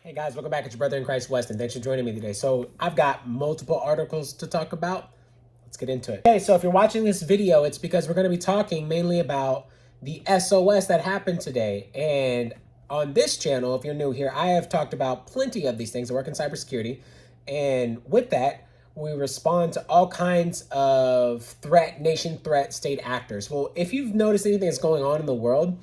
Hey guys, welcome back. It's your brother in Christ, Weston. Thanks for joining me today. So I've got multiple articles to talk about. Let's get into it. Okay, so if you're watching this video, it's because we're going to be talking mainly about the SOS that happened today. And on this channel, if you're new here, I have talked about plenty of these things. I work in cybersecurity. And with that, we respond to all kinds of nation threat, state actors. Well, if you've noticed anything that's going on in the world,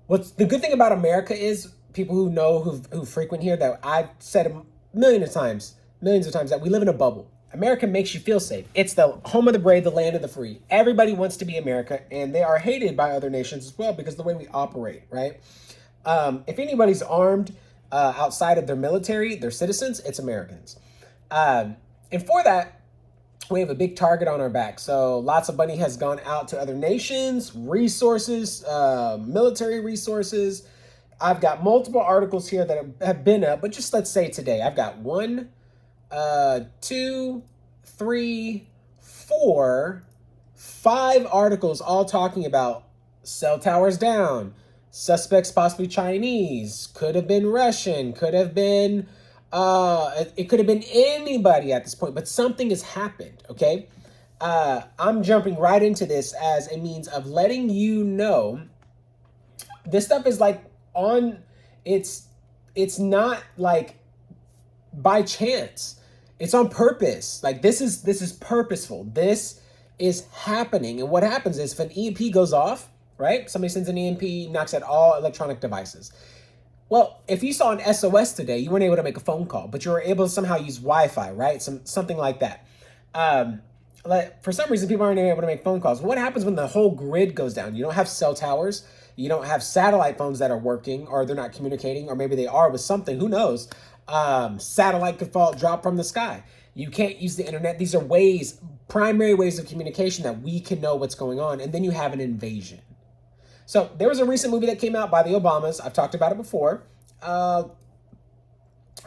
what's the good thing about America is people who know who frequent here that I've said millions of times that we live in a bubble. America makes you feel safe. It's the home of the brave, the land of the free. Everybody wants to be America, and they are hated by other nations as well because of the way we operate, right? If anybody's armed outside of their military, their citizens, it's Americans. And for that, we have a big target on our back. So lots of money has gone out to other nations, resources, military resources. I've got multiple articles here that have been up, but just let's say today, I've got 1, 2, 3, 4, 5 articles all talking about cell towers down, suspects possibly Chinese, could have been Russian, could have been, it could have been anybody at this point, but something has happened, okay? I'm jumping right into this as a means of letting you know this stuff is like on, it's not like by chance. It's on purpose. Like this is purposeful. This is happening. And what happens is if an EMP goes off, right? Somebody sends an EMP, knocks out all electronic devices. Well, if you saw an SOS today, you weren't able to make a phone call, but you were able to somehow use Wi-Fi, right? Something like that. For some reason, people aren't able to make phone calls. What happens when the whole grid goes down? You don't have cell towers. You don't have satellite phones that are working, or they're not communicating, or maybe they are with something. Who knows? Satellite could drop from the sky. You can't use the internet. These are primary ways of communication that we can know what's going on. And then you have an invasion. So there was a recent movie that came out by the Obamas. I've talked about it before.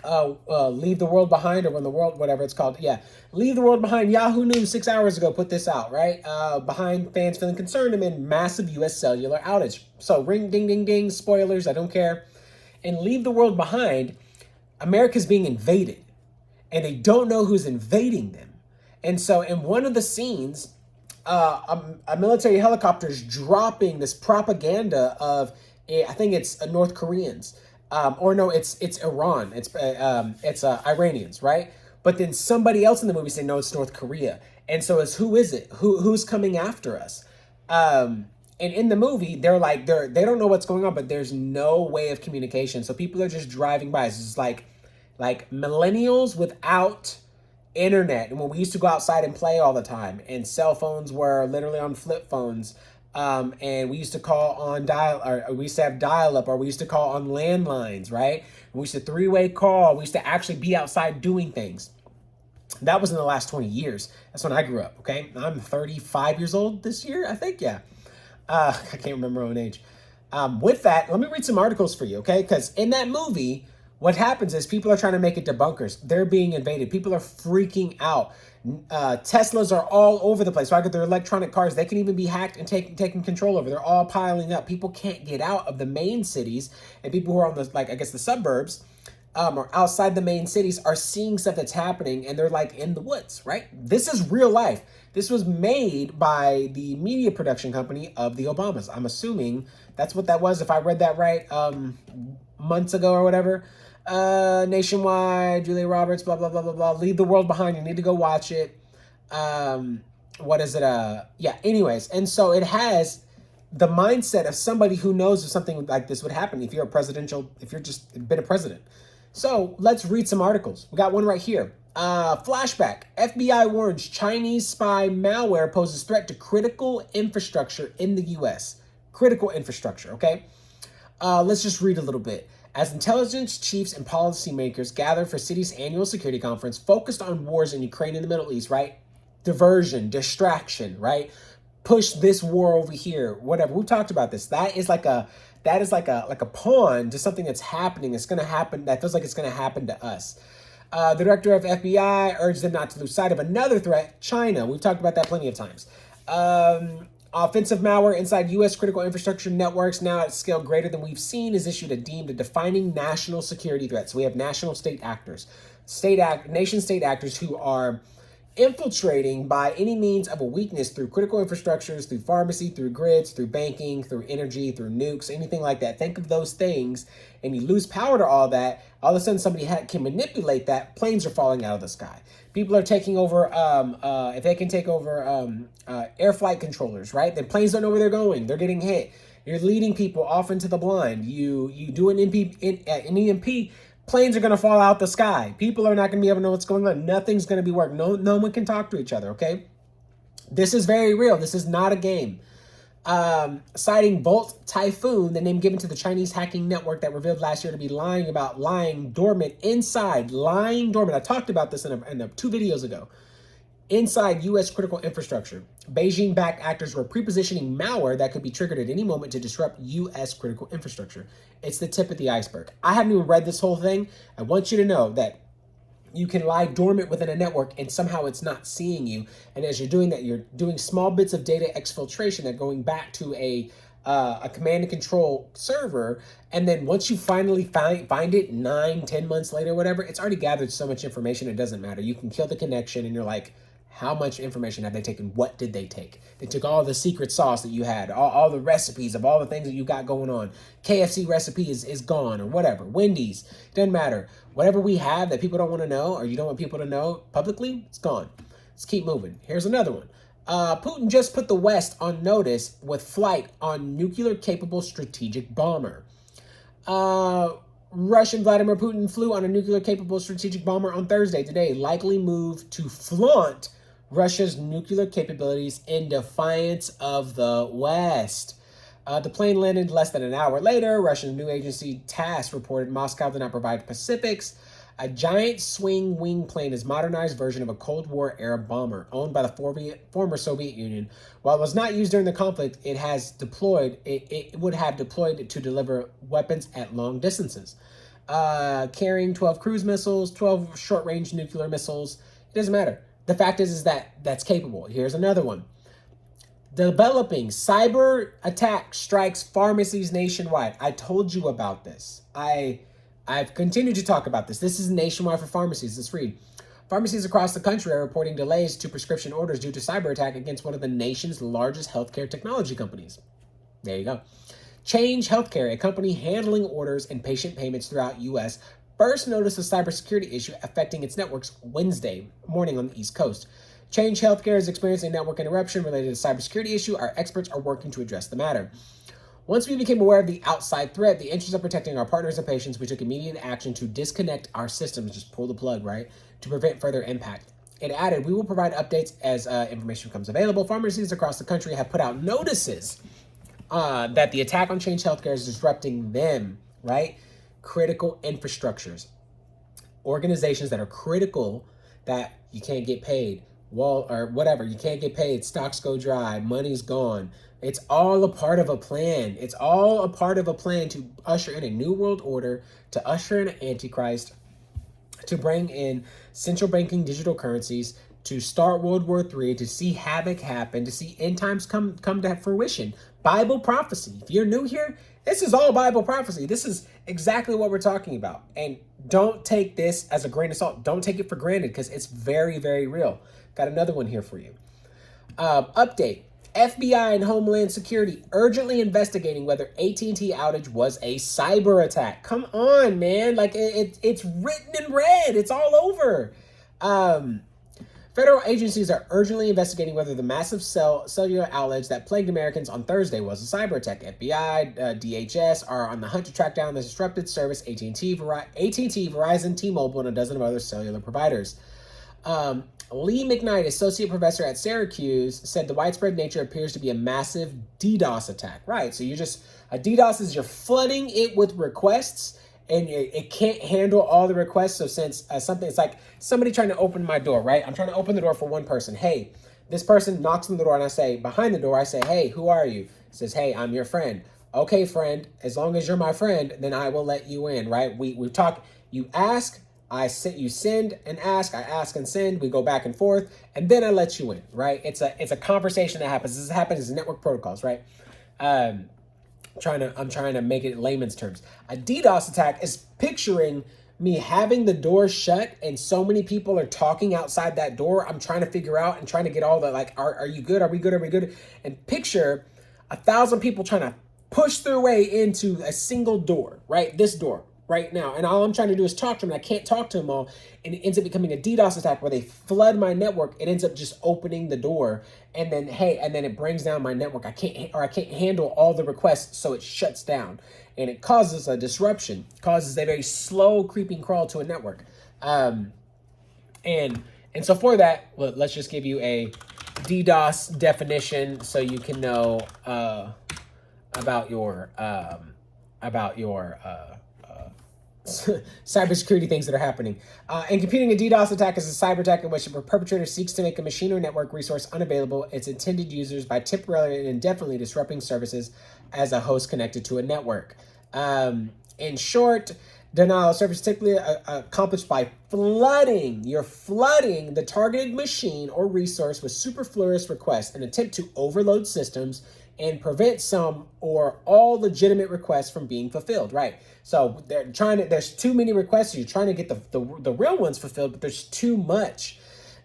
Leave the World Behind, or When the World, whatever it's called. Yeah, Leave the World Behind. Yahoo News 6 hours ago put this out, right? Behind fans feeling concerned amid massive U.S. cellular outage. So ring, ding, ding, ding, spoilers, I don't care. And Leave the World Behind, America's being invaded, and they don't know who's invading them. And so in one of the scenes, a military helicopter is dropping this propaganda of, I think it's North Koreans. Or no, it's Iran. It's Iranians, right? But then somebody else in the movie say, no, it's North Korea. And so who is it? Who's coming after us? And in the movie, they don't know what's going on, but there's no way of communication. So people are just driving by. It's just like millennials without internet. And when we used to go outside and play all the time, and cell phones were literally on flip phones. And we used to call on we used to have dial-up, or we used to call on landlines, right? We used to three-way call. We used to actually be outside doing things. That was in the last 20 years. That's when I grew up, okay? I'm 35 years old this year, I think, yeah. I can't remember my own age. With that, let me read some articles for you, okay? Because in that movie, what happens is people are trying to make it to bunkers. They're being invaded. People are freaking out. Teslas are all over the place. So I got their electronic cars. They can even be hacked and taken control over. They're all piling up. People can't get out of the main cities, and people who are on the suburbs, or outside the main cities are seeing stuff that's happening, and they're like in the woods, right? This is real life. This was made by the media production company of the Obamas. I'm assuming that's what that was, if I read that right, months ago or whatever. Nationwide, Julia Roberts, blah, blah, blah, blah, blah. Leave the World Behind. You need to go watch it. What is it? Yeah, anyways. And so it has the mindset of somebody who knows if something like this would happen if you're just been a president. So let's read some articles. We got one right here. Flashback. FBI warns Chinese spy malware poses threat to critical infrastructure in the U.S. Critical infrastructure, okay? Let's just read a little bit. As intelligence chiefs and policymakers gather for City's annual security conference focused on wars in Ukraine and the Middle East, right? Diversion, distraction, right? Push this war over here, whatever. We've talked about this. That is like a pawn to something that's happening. It's going to happen. That feels like it's going to happen to us. The director of FBI urged them not to lose sight of another threat, China. We've talked about that plenty of times. Offensive malware inside U.S. critical infrastructure networks, now at a scale greater than we've seen, is issued a deemed a defining national security threat. So we have national state actors, nation state actors who are infiltrating by any means of a weakness through critical infrastructures, through pharmacy, through grids, through banking, through energy, through nukes, anything like that. Think of those things, and you lose power to all that. All of a sudden, somebody can manipulate that. Planes are falling out of the sky. People are taking over. If they can take over air flight controllers, right? Then planes don't know where they're going. They're getting hit. You're leading people off into the blind. You do an EMP. Planes are going to fall out the sky. People are not going to be able to know what's going on. Nothing's going to be working. No one can talk to each other, okay? This is very real. This is not a game. Citing Bolt Typhoon, the name given to the Chinese hacking network that revealed last year to be lying dormant. I talked about this in 2 videos ago. Inside U.S. critical infrastructure, Beijing-backed actors were prepositioning malware that could be triggered at any moment to disrupt U.S. critical infrastructure. It's the tip of the iceberg. I haven't even read this whole thing. I want you to know that you can lie dormant within a network and somehow it's not seeing you. And as you're doing that, you're doing small bits of data exfiltration that going back to a command and control server. And then once you finally find it 9-10 months later, whatever, it's already gathered so much information, it doesn't matter. You can kill the connection and you're like, how much information have they taken? What did they take? They took all the secret sauce that you had, all the recipes of all the things that you got going on. KFC recipe is gone or whatever. Wendy's, doesn't matter. Whatever we have that people don't want to know or you don't want people to know publicly, it's gone. Let's keep moving. Here's another one. Putin just put the West on notice with flight on nuclear-capable strategic bomber. Russian Vladimir Putin flew on a nuclear-capable strategic bomber on Thursday, today, likely move to flaunt Russia's nuclear capabilities in defiance of the West. The plane landed less than an hour later. Russian news agency TASS reported Moscow did not provide specifics. A giant swing wing plane is a modernized version of a Cold War era bomber owned by the former Soviet Union. While it was not used during the conflict, it would have deployed to deliver weapons at long distances. Carrying 12 cruise missiles, 12 short-range nuclear missiles. It doesn't matter. The fact is that that's capable. Here's another one. Developing cyber attack strikes pharmacies nationwide. I told you about this. I've continued to talk about this. This is nationwide for pharmacies. Let's read. Pharmacies across the country are reporting delays to prescription orders due to cyber attack against one of the nation's largest healthcare technology companies. There you go. Change Healthcare, a company handling orders and patient payments throughout U.S., first noticed a cybersecurity issue affecting its networks Wednesday morning on the East Coast. Change Healthcare is experiencing a network interruption related to a cybersecurity issue. Our experts are working to address the matter. Once we became aware of the outside threat, the interest of protecting our partners and patients, we took immediate action to disconnect our systems, just pull the plug, right, to prevent further impact. It added, we will provide updates as information becomes available. Pharmacies across the country have put out notices that the attack on Change Healthcare is disrupting them, right? Critical infrastructures, organizations that are critical that you can't get paid, or whatever, you can't get paid, stocks go dry, money's gone. It's all a part of a plan. It's all a part of a plan to usher in a new world order, to usher in an antichrist, to bring in central banking digital currencies, to start World War III, to see havoc happen, to see end times come to fruition. Bible prophecy. If you're new here, this is all Bible prophecy. This is exactly what we're talking about. And don't take this as a grain of salt. Don't take it for granted because it's very, very real. Got another one here for you. Update. FBI and Homeland Security urgently investigating whether at&t outage was a cyber attack. Come on, man. Like, it's written in red. It's all over. Federal agencies are urgently investigating whether the massive cellular outage that plagued Americans on Thursday was a cyber attack. FBI, DHS are on the hunt to track down the disrupted service at&t, Verizon, T-Mobile, and a dozen of other cellular providers. Lee McKnight, associate professor at Syracuse, said the widespread nature appears to be a massive DDoS attack. Right, so a DDoS is you're flooding it with requests, and it can't handle all the requests. So since it's like somebody trying to open my door, right? I'm trying to open the door for one person. Hey, this person knocks on the door, and I say, behind the door, I say, hey, who are you? It says, hey, I'm your friend. Okay, friend, as long as you're my friend, then I will let you in, right? We talk, you ask, You send and ask, I ask and send, we go back and forth, and then I let you in, right? It's a conversation that happens. This happens in network protocols, right? I'm trying to make it in layman's terms. A DDoS attack is picturing me having the door shut and so many people are talking outside that door. I'm trying to figure out and trying to get all the, like, are you good? Are we good? Are we good? And picture 1,000 people trying to push their way into a single door, right? This door right now. And all I'm trying to do is talk to them. And I can't talk to them all. And it ends up becoming a DDoS attack where they flood my network. It ends up just opening the door. And then, and then it brings down my network. I can't handle all the requests. So it shuts down and it causes a disruption, causes a very slow creeping crawl to a network. And so for that, well, let's just give you a DDoS definition so you can know, about your cybersecurity things that are happening. And computing a DDoS attack is a cyber attack in which a perpetrator seeks to make a machine or network resource unavailable its intended users by temporarily and indefinitely disrupting services as a host connected to a network. In short, denial of service is typically accomplished by flooding the targeted machine or resource with superfluous requests, an attempt to overload systems and prevent some or all legitimate requests from being fulfilled, right? So there's too many requests. So you're trying to get the real ones fulfilled, but there's too much.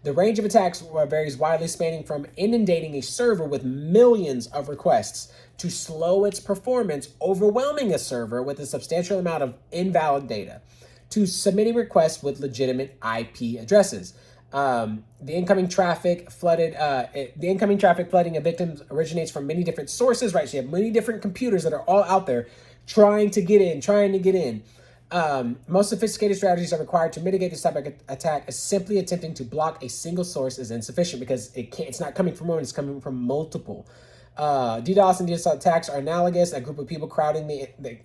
The range of attacks varies widely, spanning from inundating a server with millions of requests to slow its performance, overwhelming a server with a substantial amount of invalid data, to submitting requests with legitimate IP addresses. The incoming traffic flooding of victims originates from many different sources, right? So you have many different computers that are all out there trying to get in. Most sophisticated strategies are required to mitigate this type of attack, as simply attempting to block a single source is insufficient because it's not coming from one, it's coming from multiple. DDoS and DDoS attacks are analogous. A group of people crowding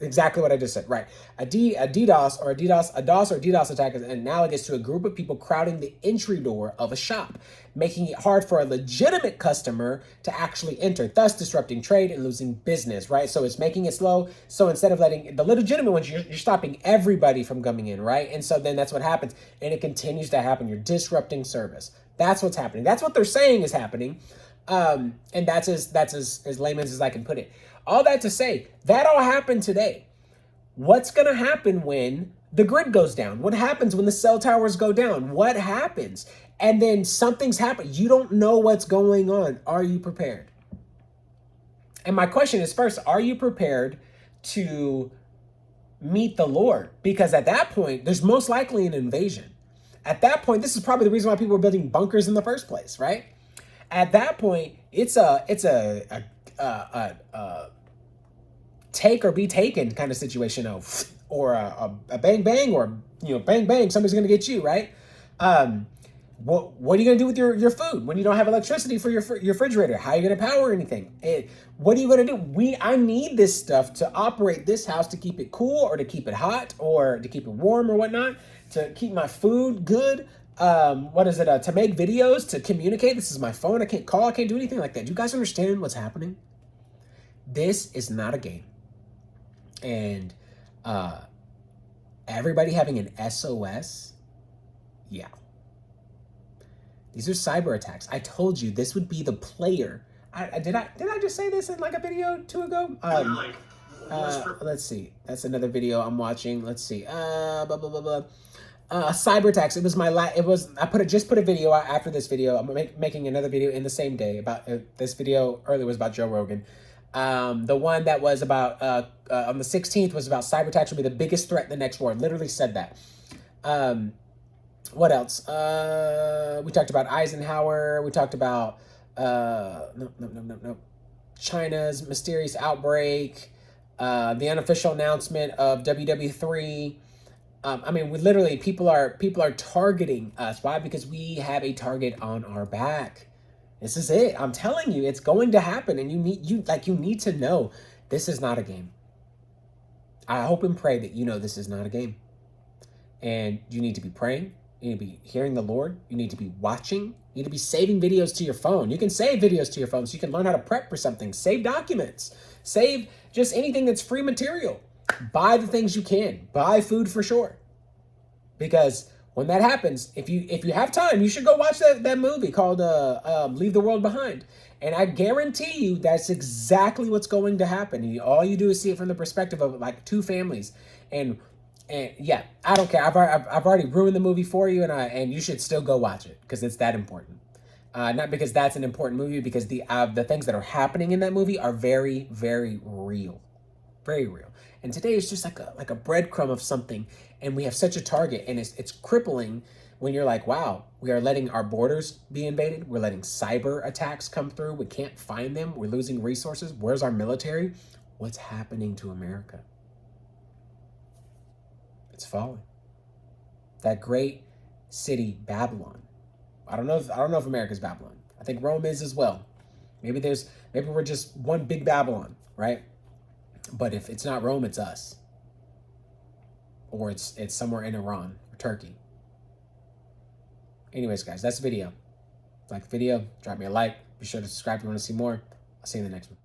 exactly what I just said, right? A DDoS or a DDoS attack is analogous to a group of people crowding the entry door of a shop, making it hard for a legitimate customer to actually enter, thus disrupting trade and losing business, right? So it's making it slow. So instead of letting the legitimate ones, you're stopping everybody from coming in, right? And so then that's what happens, and it continues to happen. You're disrupting service. That's what's happening. That's what they're saying is happening. And that's as layman's as I can put it. All that to say, that all happened today. What's going to happen when the grid goes down? What happens when the cell towers go down? What happens? And then something's happened. You don't know what's going on. Are you prepared? And my question is, first, are you prepared to meet the Lord? Because at that point, there's most likely an invasion. At that point, this is probably the reason why people were building bunkers in the first place, right? At that point, it's a take or be taken kind of situation, or a bang bang, or bang bang, somebody's gonna get you, right? What are you gonna do with your food when you don't have electricity for your refrigerator? How are you gonna power anything? What are you gonna do? I need this stuff to operate this house, to keep it cool or to keep it hot or to keep it warm or whatnot, to keep my food good. To make videos, to communicate. This is my phone. I can't call. I can't do anything like that. Do you guys understand what's happening? This is not a game. And everybody having an S.O.S. Yeah. These are cyber attacks. I told you this would be the player. Did I just say this in like a video or two ago? Let's see. That's another video I'm watching. Let's see. Cyber attacks. It was I just put a video out after this video. I'm making another video in the same day about this video earlier was about Joe Rogan. The one that was about on the 16th was about cyber attacks will be the biggest threat in the next war. Literally said that. What else? We talked about Eisenhower. We talked about China's mysterious outbreak. The unofficial announcement of WW3. We literally, people are targeting us. Why? Because we have a target on our back. This is it. I'm telling you, it's going to happen, and you need to know this is not a game. I hope and pray that you know this is not a game, and you need to be praying. You need to be hearing the Lord. You need to be watching. You need to be saving videos to your phone. You can save videos to your phone so you can learn how to prep for something. Save documents. Save just anything that's free material. Buy the things you can. Buy food for sure. because when that happens, if you have time, you should go watch that movie called Leave the World Behind. And I guarantee you that's exactly what's going to happen. And all you do is see it from the perspective of like two families. And yeah, I don't care. I've already ruined the movie for you, and you should still go watch it because it's that important. Not because that's an important movie, because the things that are happening in that movie are very, very real, very real. And today is just like a breadcrumb of something, and we have such a target, and it's crippling when you're like, wow, we are letting our borders be invaded. We're letting cyber attacks come through. We can't find them. We're losing resources. Where's our military? What's happening to America? It's falling. That great city, Babylon. I don't know if America's Babylon. I think Rome is as well. Maybe we're just one big Babylon, right? But if it's not Rome, it's us. Or it's somewhere in Iran or Turkey. Anyways, guys, that's the video. Like the video, drop me a like. Be sure to subscribe if you want to see more. I'll see you in the next one.